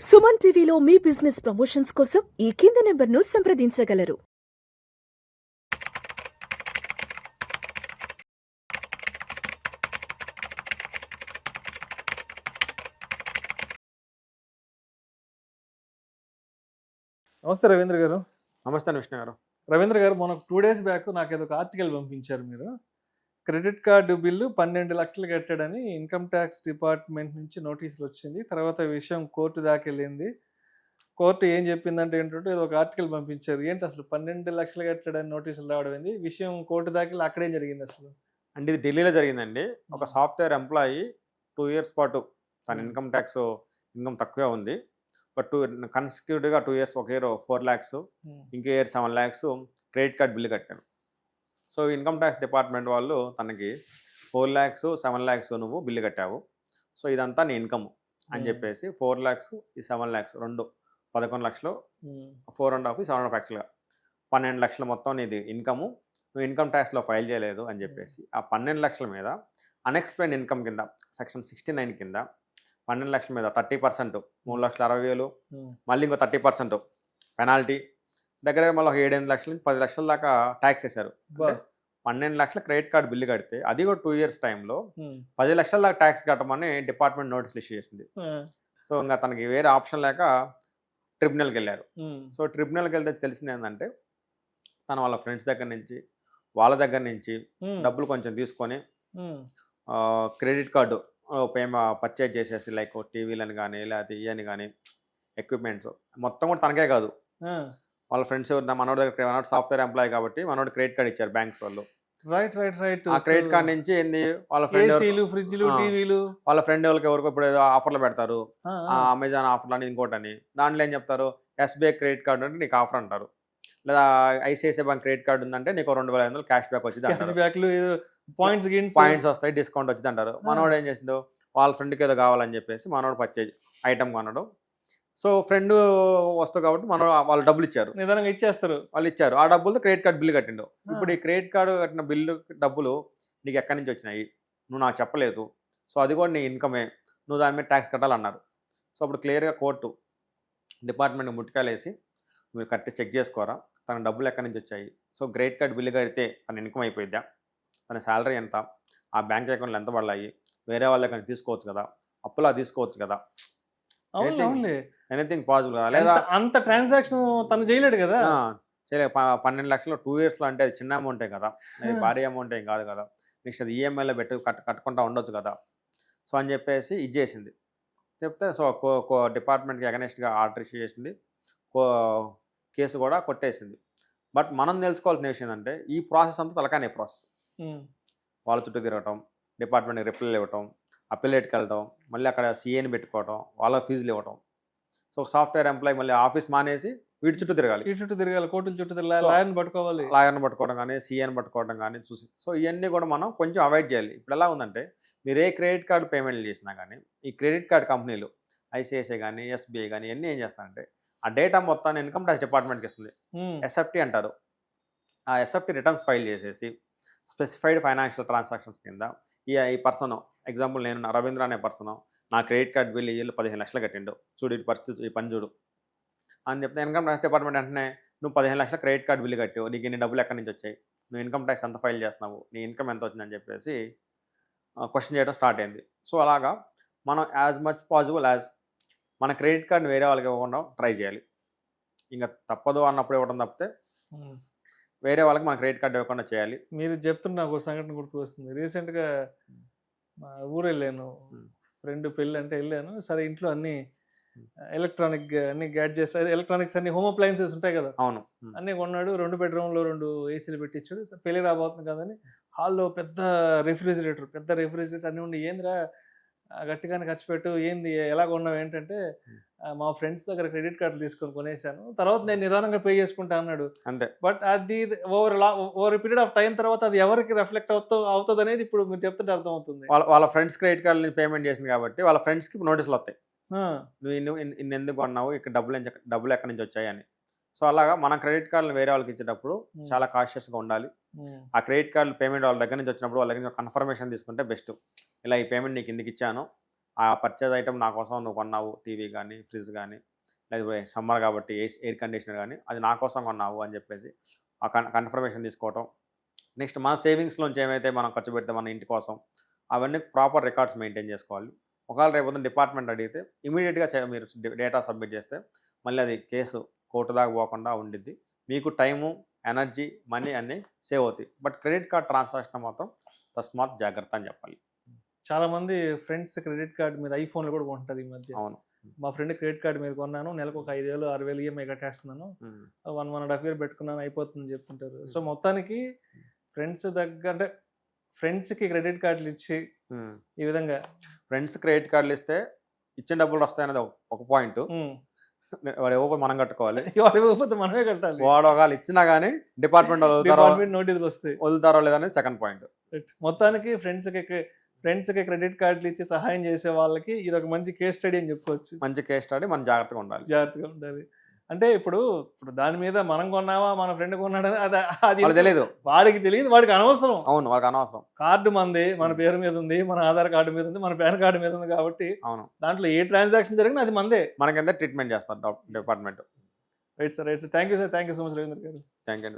సుమన్ టీవీలో మీ business promotions కోసం ఈ కింది నెంబర్ను సంప్రదించగలరు. నమస్తే రవీంద్ర గారు. నమస్తే విష్ణు గారు. రవీంద్ర గారు, మొన్న 2 డేస్ బ్యాక్ నాకేదో ఒక ఆర్టికల్ పంపించారు మీరు. క్రెడిట్ కార్డు బిల్లు 12 లక్షలు కట్టాడని ఇన్కమ్ ట్యాక్స్ డిపార్ట్మెంట్ నుంచి నోటీసులు వచ్చింది. తర్వాత విషయం కోర్టు దాకా వెళ్ళింది. కోర్టు ఏం చెప్పిందంటే ఏంటంటే ఏదో ఒక ఆర్టికల్ పంపించారు. ఏంటి అసలు 12 లక్షలు కట్టాడని నోటీసులు రావడం ఏంది? విషయం కోర్టు దాకా వెళ్ళి అక్కడేం జరిగింది అసలు? అంటే ఇది ఢిల్లీలో జరిగిందండి. ఒక సాఫ్ట్వేర్ ఎంప్లాయీ 2 ఇయర్స్ పాటు తన ఇన్కమ్ తక్కువే ఉంది. బట్ కన్సిక్యూటివ్గా 2 ఇయర్స్, ఒక ఇయర్ 4 lakhs, ఇంకో year 7 lakhs credit card bill కట్టాను. సో ఇన్కమ్ ట్యాక్స్ డిపార్ట్మెంట్ వాళ్ళు తనకి 4 lakhs, 7 lakhs నువ్వు బిల్లు కట్టావు, సో ఇదంతా నీ ఇన్కమ్ అని చెప్పేసి 4 lakhs, ఈ 7 lakhs రెండు 11 లక్షలు, 4.5, 7.5 యాక్చువల్గా 12 లక్షలు మొత్తం నీది ఇన్కము, నువ్వు ఇన్కమ్ ట్యాక్స్లో ఫైల్ చేయలేదు అని చెప్పేసి ఆ 12 లక్షల మీద అన్ఎక్స్ప్లెయిన్ ఇన్కమ్ కింద సెక్షన్ 69 కింద 12 లక్షల మీద 30%, 3,60,000, మళ్ళీ ఇంకో 30% పెనాల్టీ, దగ్గర మళ్ళీ ఒక 7-8 లక్షల నుంచి 10 లక్షల దాకా ట్యాక్స్ వేశారు. 12 లక్షల క్రెడిట్ కార్డు బిల్లు కడితే అది కూడా 2 ఇయర్స్ టైంలో 10 లక్షల దాకా ట్యాక్స్ కట్టమని డిపార్ట్మెంట్ నోటీసులు ఇష్యూ చేసింది. సో ఇంకా తనకి వేరే ఆప్షన్ లేక ట్రిబ్యునల్కి వెళ్ళారు. సో ట్రిబ్యునల్కి వెళ్తే తెలిసింది ఏంటంటే తన వాళ్ళ ఫ్రెండ్స్ దగ్గర నుంచి, వాళ్ళ దగ్గర నుంచి డబ్బులు కొంచెం తీసుకొని క్రెడిట్ కార్డు పర్చేజ్ చేసేసి, లైక్ టీవీలని కానీ లేకపోతే ఇవని కానీ ఎక్విప్మెంట్స్ మొత్తం కూడా తనకే కాదు, వాళ్ళ ఫ్రెండ్స్ మనోడి దగ్గర, మనోడు సాఫ్ట్వేర్ ఎంప్లాయీ కాబట్టి మనోడు క్రెడిట్ కార్డు ఇచ్చారు బ్యాంక్స్ వాళ్ళు. రైట్. ఆ క్రెడిట్ కార్డ్ నుంచి ఏంది వాళ్ళ ఫ్రెండ్, ఫ్రిడ్జ్లు, టీవీలు, వాళ్ళ ఫ్రెండ్ వాళ్ళకి ఎవరికి ఇప్పుడు ఏదో ఆఫర్లు పెడతారు, అమెజాన్ ఆఫర్లు అని ఇంకోటని, దాంట్లో ఏం చెప్తారు, ఎస్బీఐ క్రెడిట్ కార్డు అంటే నీకు ఆఫర్ అంటారు, లేదా ఐసిఐసిఐ బ్యాంక్ క్రెడిట్ కార్డు ఉందంటే నీకు 2,500 క్యాష్ బ్యాక్ వచ్చింది, పాయింట్స్ వస్తాయి, డిస్కౌంట్ వచ్చింది అంటారు. మనోడు ఏం చేసిండు, వాళ్ళ ఫ్రెండ్కి ఏదో కావాలని చెప్పేసి మనోడు పర్చేజ్ ఐటమ్ కొనడం. సో ఫ్రెండ్ వస్తావు కాబట్టి వాళ్ళు డబ్బులు ఇచ్చారు, నిదానంగా ఇచ్చేస్తారు, వాళ్ళు ఇచ్చారు. ఆ డబ్బులతో క్రెడిట్ కార్డు బిల్లు కట్టిండు. ఇప్పుడు ఈ క్రెడిట్ కార్డు కట్టిన బిల్లు డబ్బులు నీకు ఎక్కడి నుంచి వచ్చినాయి, నువ్వు నాకు చెప్పలేదు, సో అది కూడా నీ ఇన్కమే, నువ్వు దాని మీద ట్యాక్స్ కట్టాలన్నారు. సో అప్పుడు క్లియర్గా కోర్టు డిపార్ట్మెంట్కి ముట్టికాయలేసి మీరు కట్టి చెక్ చేసుకోరా, తన డబ్బులు ఎక్కడి నుంచి వచ్చాయి, సో క్రెడిట్ కార్డు బిల్లు కడితే తన ఇన్కమ్ అయిపోయిద్దా, తన శాలరీ ఎంత, ఆ బ్యాంక్ అకౌంట్లో ఎంత పడాయి, వేరే వాళ్ళ దగ్గర తీసుకోవచ్చు కదా, అప్పులా తీసుకోవచ్చు కదా, ఎనీథింగ్ పాసిబుల్ కదా, లేదా అంత ట్రాన్సాక్షన్ తను చేయలేడు కదా, చేయలేదు. 12 లక్షలు 2 ఇయర్స్లో అంటే అది చిన్న అమౌంటే కదా, అది భారీ అమౌంట్ ఏం కాదు కదా, నెక్స్ట్ అది ఈఎంఐలో పెట్టి కట్టుకుంటా ఉండొచ్చు కదా. సో అని చెప్పేసి ఇది చేసింది. చెప్తే సో డిపార్ట్మెంట్కి అగనెస్ట్గా ఆర్డర్ ఇష్యూ చేసింది, కేసు కూడా కొట్టేసింది. బట్ మనం తెలుసుకోవాల్సిన విషయం ఏంటంటే ఈ ప్రాసెస్ అంతా తలకానే ప్రాసెస్. వాళ్ళ చుట్టూ తిరగటం, డిపార్ట్మెంట్కి రిప్లైలు ఇవ్వటం, అప్పిలేట్కి వెళ్ళటం, మళ్ళీ అక్కడ సీఏని పెట్టుకోవటం, వాళ్ళ ఫీజులు ఇవ్వటం. సో సాఫ్ట్వేర్ ఎంప్లాయీ మళ్ళీ ఆఫీస్ మానేసి వీటి చుట్టూ తిరగాలి, కోర్టుల చుట్టూ తిరగాలి, లాయర్ని పట్టుకోవడం కానీ, సీఏని పట్టుకోవడం కానీ చూసి. సో ఇవన్నీ కూడా మనం కొంచెం అవాయిడ్ చేయాలి. ఇప్పుడు ఎలా ఉందంటే మీరు ఏ క్రెడిట్ కార్డు పేమెంట్లు చేసినా కానీ ఈ క్రెడిట్ కార్డు కంపెనీలు ఐసిఐసిఐ కానీ ఎస్బీఐ కానీ ఇవన్నీ ఏం చేస్తారంటే ఆ డేటా మొత్తాన్ని ఇన్కమ్ ట్యాక్స్ డిపార్ట్మెంట్కి ఇస్తుంది. ఎస్ఎఫ్టీ అంటారు. ఆ ఎస్ఎఫ్టీ రిటర్న్స్ ఫైల్ చేసేసి స్పెసిఫైడ్ ఫైనాన్షియల్ ట్రాన్సాక్షన్స్ కింద ఈ పర్సన్, ఎగ్జాంపుల్ నేను రవీంద్ర అనే పర్సన్, నా క్రెడిట్ కార్డు బిల్లు వీళ్ళు 15 లక్షలు కట్టిండు, చూడు ఈ పరిస్థితి, ఈ పని చూడు అని చెప్తే ఇన్కమ్ ట్యాక్స్ డిపార్ట్మెంట్ వెంటనే నువ్వు 15 లక్షల క్రెడిట్ కార్డు బిల్లు కట్టావు, నీకు ఇన్ని డబ్బులు ఎక్కడి నుంచి వచ్చాయి, నువ్వు ఇన్కమ్ ట్యాక్స్ ఎంత ఫైల్ చేస్తున్నావు, నీ ఇన్కమ్ ఎంత వచ్చిందని చెప్పేసి క్వశ్చన్ చేయడం స్టార్ట్ అయింది. సో అలాగా మనం యాజ్ మచ్ పాసిబుల్ యాజ్ మన క్రెడిట్ కార్డుని వేరే వాళ్ళకి ఇవ్వకుండా ట్రై చేయాలి. ఇంకా తప్పదు అన్నప్పుడు ఇవ్వడం తప్పితే వేరే వాళ్ళకి మన క్రెడిట్ కార్డు ఇవ్వకుండా చేయాలి. మీరు చెప్తున్న నాకు ఒక సంఘటన గుర్తు వస్తుంది. రీసెంట్గా మా ఊరు వెళ్ళాను, ఫ్రెండ్ పెళ్ళి అంటే వెళ్ళాను. సరే ఇంట్లో అన్ని ఎలక్ట్రానిక్ అన్ని గ్యాడ్జెట్స్, ఎలక్ట్రానిక్స్ అన్ని హోమ్ అప్లయన్సెస్ ఉంటాయి కదా, అవును, అన్నీ కొన్నాడు. 2 బెడ్రూమ్లో 2 ఏసీలు పెట్టించాడు. పెళ్ళి రాబోతుంది కదని హాల్లో పెద్ద రెఫ్రిజిరేటర్ అన్నీ ఉండి, ఏందిరా గట్టిగానే ఖర్చు పెట్టు, ఏంది ఎలా కొన్నావు ఏంటంటే మా ఫ్రెండ్స్ దగ్గర క్రెడిట్ కార్డులు తీసుకొని కొనేసాను, తర్వాత నేను నిదానంగా పే చేసుకుంటా అన్నాడు. అంతే. బట్ అది ఓవర్ పీరియడ్ ఆఫ్ టైం తర్వాత అది ఎవరికి రిఫ్లెక్ట్ అవుతుంది అనేది ఇప్పుడు మీరు చెప్తుంటే అర్థమవుతుంది. వాళ్ళ ఫ్రెండ్స్ క్రెడిట్ కార్డు పేమెంట్ చేసింది కాబట్టి వాళ్ళ ఫ్రెండ్స్కి నోటీసులు వస్తాయి, నువ్వు ఇన్ని ఎందుకు కొన్నావు, ఇక్కడ డబ్బులు ఎక్కడి నుంచి వచ్చాయి అని. సో అలాగా మన క్రెడిట్ కార్డులు వేరే వాళ్ళకి ఇచ్చేటప్పుడు చాలా కాషియస్గా ఉండాలి. ఆ క్రెడిట్ కార్డులు పేమెంట్ వాళ్ళ దగ్గర నుంచి వచ్చినప్పుడు వాళ్ళ దగ్గర కన్ఫర్మేషన్ తీసుకుంటే బెస్ట్. ఇలా ఈ పేమెంట్ నీకు ఎందుకు ఇచ్చాను, ఆ పర్చేజ్ ఐటమ్ నా కోసం నువ్వు కొన్నావు, టీవీ కానీ, ఫ్రిడ్జ్ కానీ, లేకపోతే సమ్మర్ కాబట్టి ఎయిర్ కండిషనర్ కానీ అది నా కోసం కొన్నావు అని చెప్పేసి ఆ కన్ఫర్మేషన్ తీసుకోవటం. నెక్స్ట్ మన సేవింగ్స్లోంచి ఏమైతే మనం ఖర్చు పెడితే మన ఇంటి కోసం అవన్నీ ప్రాపర్ రికార్డ్స్ మెయింటైన్ చేసుకోవాలి. ఒకవేళ రేపు డిపార్ట్మెంట్ అడిగితే ఇమీడియట్గా మీరు డేటా సబ్మిట్ చేస్తే మళ్ళీ అది కేసు కోర్టు దాకా పోకుండా ఉండిద్ది. మీకు టైము, ఎనర్జీ, మనీ అన్నీ సేవ్ అవుతాయి. బట్ క్రెడిట్ కార్డ్ ట్రాన్సాక్షన్ మాత్రం తస్మాత్ జాగ్రత్త అని చెప్పాలి. చాలా మంది ఫ్రెండ్స్ క్రెడిట్ కార్డ్ మీద ఐఫోన్లు కూడా కొంటారు ఈ మధ్య. అవును. మా ఫ్రెండ్ క్రెడిట్ కార్డ్ మీద కొన్నాను, నెలకు ఒక 5,000 6,000 ఈఎంఐ కట్టేస్తున్నాను, 1.5 year పెట్టుకున్నాను అయిపోతుందని చెప్తుంటారు. సో మొత్తానికి ఫ్రెండ్స్ దగ్గర అంటే ఫ్రెండ్స్కి క్రెడిట్ కార్డులు ఇచ్చి ఈ విధంగా ఫ్రెండ్స్ క్రెడిట్ కార్డులు ఇస్తే ఇచ్చిన డబ్బులు వస్తాయనేది ఒక పాయింట్. వాడు ఇవ్వకపోతే మనం కట్టుకోవాలి, వాడు ఇవ్వకపోతే మనమే కట్టాలి. వాడు ఒకవేళ ఇచ్చినా కానీ డిపార్ట్మెంట్ నోటీసులు వస్తాయి, వదులుతారో లేదనేది సెకండ్ పాయింట్. మొత్తానికి ఫ్రెండ్స్కి క్రెడిట్ కార్డులు ఇచ్చి సహాయం చేసే వాళ్ళకి ఇది ఒక మంచి కేస్ స్టడీ అని చెప్పుకోవచ్చు. మంచి కేస్ స్టడీ, మనం జాగ్రత్తగా ఉండాలి. అంటే ఇప్పుడు దాని మీద మనం కొన్నావా మన ఫ్రెండ్ కొన్నాడని అది తెలియదు, వాడికి తెలియదు, వాడికి అనవసరం. అవును, వాడికి అనవసరం. కార్డు మంది, మన పేరు మీద ఉంది, మన ఆధార్ కార్డు మీద ఉంది, మన పాన్ కార్డు మీద ఉంది కాబట్టి అవును, దాంట్లో ఏ ట్రాన్సాక్షన్ జరిగినా అది మందే. మనకి ట్రీట్మెంట్ చేస్తారు department. Right sir. Thank you sir. Thank you so much Ravindra garu. Thank you.